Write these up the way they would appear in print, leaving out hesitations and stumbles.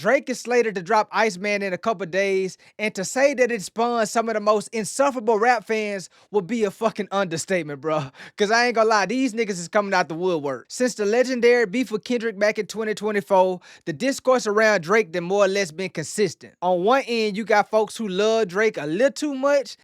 Drake is slated to drop Iceman in a couple days, and to say that it spawned some of the most insufferable rap fans would be a fucking understatement, bro. Cause I ain't gonna lie, these niggas is coming out the woodwork. Since the legendary beef with Kendrick back in 2024, the discourse around Drake done more or less been consistent. On one end, you got folks who love Drake a little too much,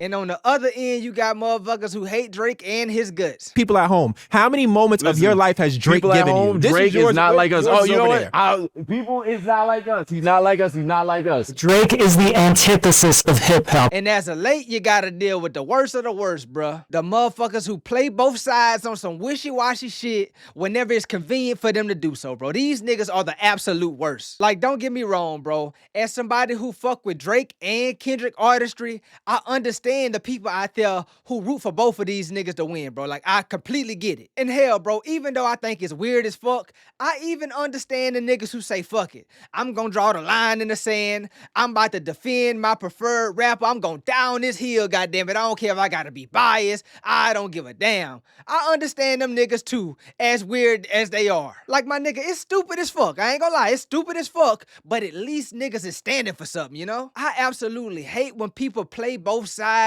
and on the other end, you got motherfuckers who hate Drake and his guts. People at home, how many moments of your life has Drake given you? Drake is not like us. Oh, you know what? People is not like us. He's not like us. He's not like us. Drake is the antithesis of hip-hop. And as a late, you gotta deal with the worst of the worst, bruh. The motherfuckers who play both sides on some wishy-washy shit whenever it's convenient for them to do so, bro. These niggas are the absolute worst. Like, don't get me wrong, bro. As somebody who fuck with Drake and Kendrick artistry, I understand the people out there who root for both of these niggas to win, bro. Like, I completely get it. And hell, bro, even though I think it's weird as fuck, I even understand the niggas who say, fuck it. I'm gonna draw the line in the sand. I'm about to defend my preferred rapper. I'm gonna down this hill, goddammit. I don't care if I gotta be biased. I don't give a damn. I understand them niggas too, as weird as they are. Like, my nigga, it's stupid as fuck. I ain't gonna lie, it's stupid as fuck, but at least niggas is standing for something, you know? I absolutely hate when people play both sides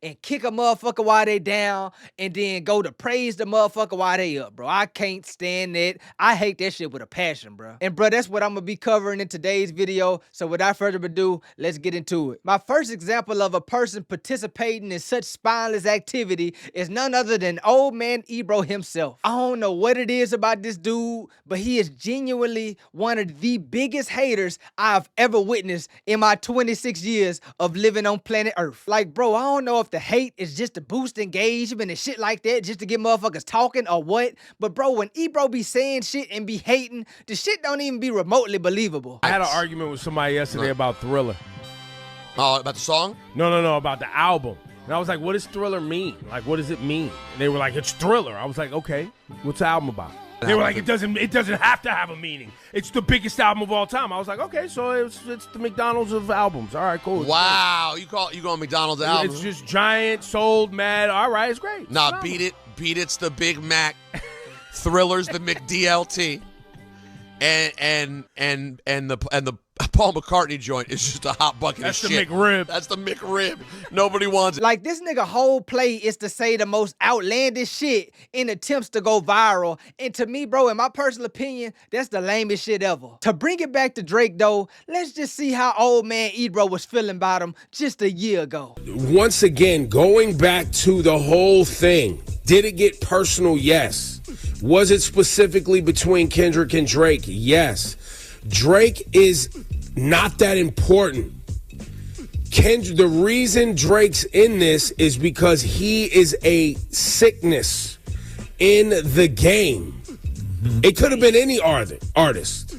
and kick a motherfucker while they down and then go to praise the motherfucker while they up, bro. I can't stand that. I hate that shit with a passion, bro. And bro, that's what I'm gonna be covering in today's video. So without further ado, let's get into it. My first example of a person participating in such spineless activity is none other than old man Ebro himself. I don't know what it is about this dude, but he is genuinely one of the biggest haters I've ever witnessed in my 26 years of living on planet Earth. Like, bro, I don't know if the hate is just to boost engagement and shit like that, just to get motherfuckers talking or what, but bro, when Ebro be saying shit and be hating, the shit don't even be remotely believable. I had an argument with somebody yesterday about Thriller. Oh, about the song? No, about the album. And I was like, what does Thriller mean? Like, what does it mean? And they were like, it's Thriller. I was like, okay, what's the album about? They were like, it doesn't have to have a meaning. It's the biggest album of all time. I was like, okay, so it's the McDonald's of albums. All right, cool. Wow, you call McDonald's album? It's just giant, sold, mad. All right, it's great. Nah, beat it. It's the Big Mac. Thriller's the McDLT. And the Paul McCartney joint is just a hot bucket of shit. That's the McRib. That's the McRib. Nobody wants it. Like, this nigga whole play is to say the most outlandish shit in attempts to go viral. And to me, bro, in my personal opinion, that's the lamest shit ever. To bring it back to Drake, though, let's just see how old man Ebro was feeling about him just a year ago. Once again, going back to the whole thing, did it get personal? Yes. Was it specifically between Kendrick and Drake? Yes. Drake is not that important. The reason Drake's in this is because he is a sickness in the game. It could have been any artist.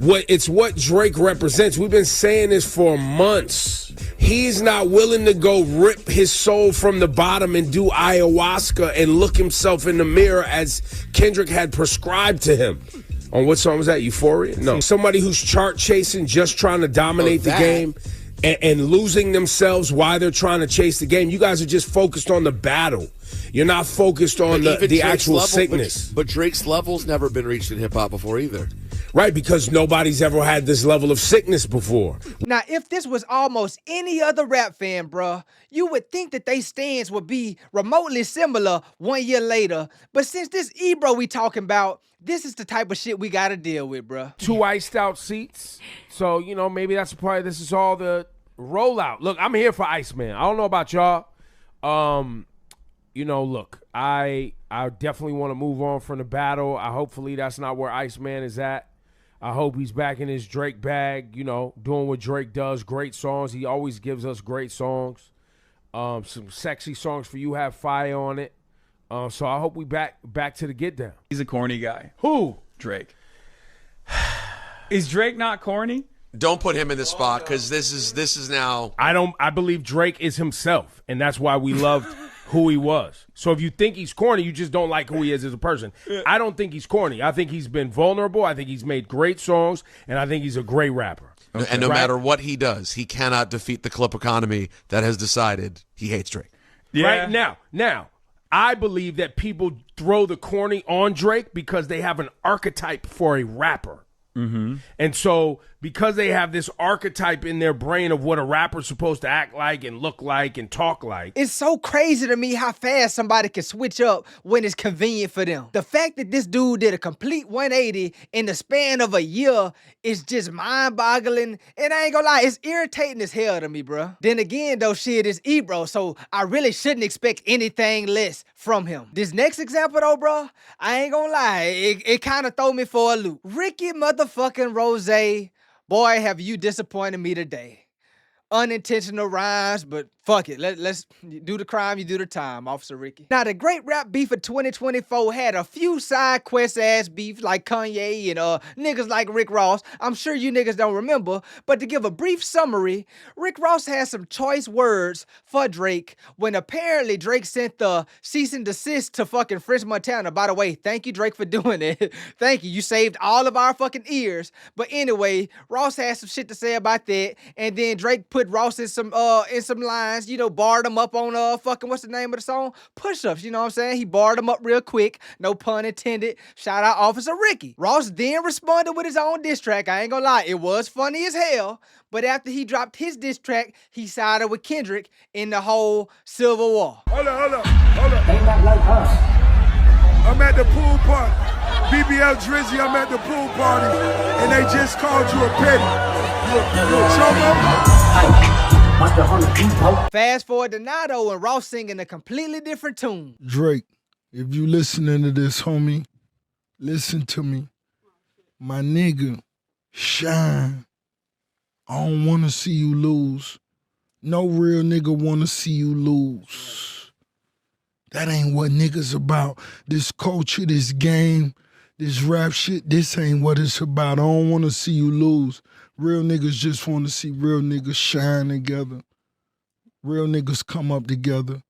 It's what Drake represents. We've been saying this for months. He's not willing to go rip his soul from the bottom and do ayahuasca and look himself in the mirror as Kendrick had prescribed to him. On what song was that? Euphoria? No. Somebody who's chart chasing, just trying to dominate the game and losing themselves while they're trying to chase the game. You guys are just focused on the battle. You're not focused on the actual sickness. But Drake's level's never been reached in hip-hop before either. Right, because nobody's ever had this level of sickness before. Now, if this was almost any other rap fan, bruh, you would think that they stance would be remotely similar 1 year later. But since this Ebro we talking about, this is the type of shit we gotta deal with, bruh. 2 iced out seats. So, you know, maybe that's part of this is all the rollout. Look, I'm here for Iceman. I don't know about y'all. You know, look, I definitely want to move on from the battle. Hopefully that's not where Iceman is at. I hope he's back in his Drake bag, you know, doing what Drake does. Great songs. He always gives us great songs. Some sexy songs for you have fire on it. So I hope we back to the get down. He's a corny guy. Who? Drake. Is Drake not corny? Don't put him in this spot because this is now. I believe Drake is himself, and that's why we loved who he was. So if you think he's corny, you just don't like who he is as a person. I don't think he's corny. I think he's been vulnerable. I think he's made great songs, and I think he's a great rapper. And no matter what he does, he cannot defeat the clip economy that has decided he hates Drake. Yeah. Right now, I believe that people throw the corny on Drake because they have an archetype for a rapper. Mm-hmm. And so because they have this archetype in their brain of what a rapper's supposed to act like and look like and talk like. It's so crazy to me how fast somebody can switch up when it's convenient for them. The fact that this dude did a complete 180 in the span of a year is just mind-boggling. And I ain't gonna lie, it's irritating as hell to me, bro. Then again, though, shit, it's Ebro, so I really shouldn't expect anything less from him. This next example, though, bro, I ain't gonna lie, it kind of throw me for a loop. Ricky motherfucking Rose, boy, have you disappointed me today. Unintentional rhymes, but fuck it. Let's do the crime, you do the time, Officer Ricky. Now, the great rap beef of 2024 had a few side quest ass beef like Kanye and niggas like Rick Ross. I'm sure you niggas don't remember, but to give a brief summary, Rick Ross had some choice words for Drake when apparently Drake sent the cease and desist to fucking French Montana. By the way, thank you, Drake, for doing it. Thank you. You saved all of our fucking ears. But anyway, Ross had some shit to say about that, and then Drake put Ross in some lines, you know, barred him up on fucking what's the name of the song? Push-ups, you know what I'm saying? He barred him up real quick, no pun intended. Shout out Officer Ricky. Ross then responded with his own diss track. I ain't gonna lie, it was funny as hell, but after he dropped his diss track, he sided with Kendrick in the whole Civil War. Hold up. They not like us. I'm at the pool party. BBL Drizzy, I'm at the pool party, and they just called you a petty. You a chomo? Fast forward to now, though, and Ross singing a completely different tune. Drake, if you listening to this, homie, listen to me. My nigga, shine. I don't want to see you lose. No real nigga want to see you lose. That ain't what niggas about. This culture, this game, this rap shit, this ain't what it's about. I don't want to see you lose. Real niggas just want to see real niggas shine together. Real niggas come up together.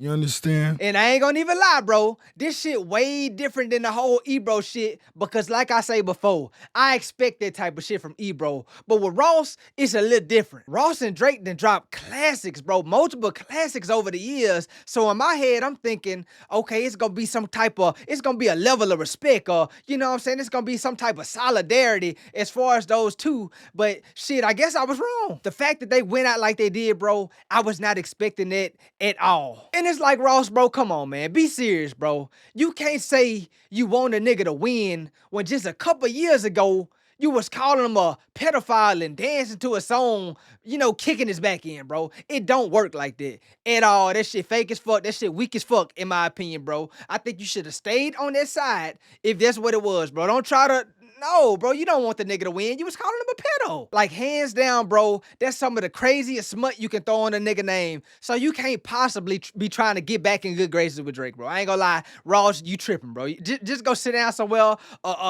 You understand? And I ain't gonna even lie, bro. This shit way different than the whole Ebro shit because like I say before, I expect that type of shit from Ebro. But with Ross, it's a little different. Ross and Drake done dropped classics, bro. Multiple classics over the years. So in my head, I'm thinking, okay, it's gonna be it's gonna be a level of respect or, you know what I'm saying? It's gonna be some type of solidarity as far as those two. But shit, I guess I was wrong. The fact that they went out like they did, bro, I was not expecting that at all. And it's like, Ross, bro, come on, man. Be serious, bro. You can't say you want a nigga to win when just a couple years ago, you was calling him a pedophile and dancing to a song, you know, kicking his back in, bro. It don't work like that at all. That shit fake as fuck. That shit weak as fuck, in my opinion, bro. I think you should have stayed on that side if that's what it was, bro. Don't try to... No, bro, you don't want the nigga to win. You was calling him a pedo. Like, hands down, bro, that's some of the craziest smut you can throw on a nigga name. So you can't possibly be trying to get back in good graces with Drake, bro. I ain't gonna lie. Ross, you tripping, bro. Just go sit down somewhere.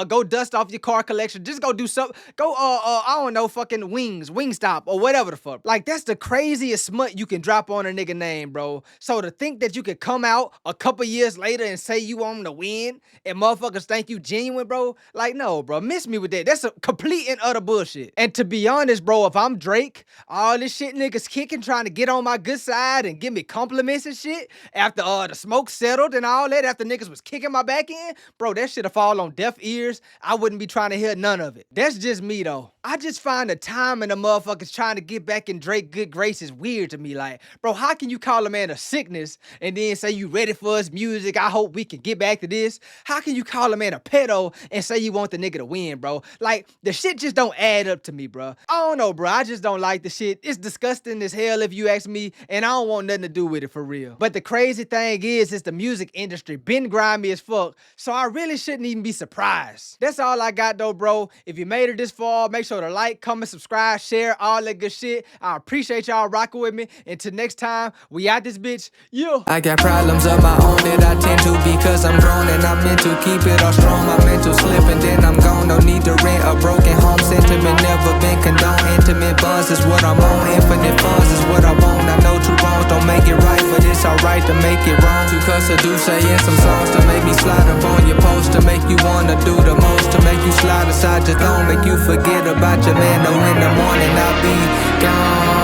Go dust off your car collection. Just go do something. Go, I don't know, fucking Wingstop or whatever the fuck. Like, that's the craziest smut you can drop on a nigga name, bro. So to think that you could come out a couple years later and say you want him to win and motherfuckers think you genuine, bro, like, no, bro. Miss me with that. That's a complete and utter bullshit. And to be honest, bro, if I'm Drake, all this shit niggas kicking, trying to get on my good side and give me compliments and shit after the smoke settled and all that, after niggas was kicking my back in, bro, that shit'll fall on deaf ears. I wouldn't be trying to hear none of it. That's just me, though. I just find the time and the motherfuckers trying to get back in Drake good graces weird to me. Like, bro, how can you call a man a sickness and then say you ready for his music? I hope we can get back to this. How can you call a man a pedo and say you want the nigga to win, bro? Like, the shit just don't add up to me, bro. I don't know, bro. I just don't like the shit. It's disgusting as hell if you ask me, and I don't want nothing to do with it for real. But the crazy thing is the music industry been grimy as fuck, so I really shouldn't even be surprised. That's all I got, though, bro. If you made it this far, make sure to like, comment, subscribe, share, all that good shit. I appreciate y'all rocking with me. Until next time, we out this bitch. Yeah. I got problems of my own that I tend to because I'm grown and I'm meant to keep it all strong. My mental slip and then I'm gone. No need to rent a broken home. Sentiment never been condoned. Intimate bonds is what I'm on. Infinite funds is what I want. I know two wrongs don't make it right, but it's alright to make it wrong. to cuss or do say in some songs to make me slide up on your post, to make you wanna do the most, to make you slide aside your throne, make you forget about your man. Though in the morning I'll be gone.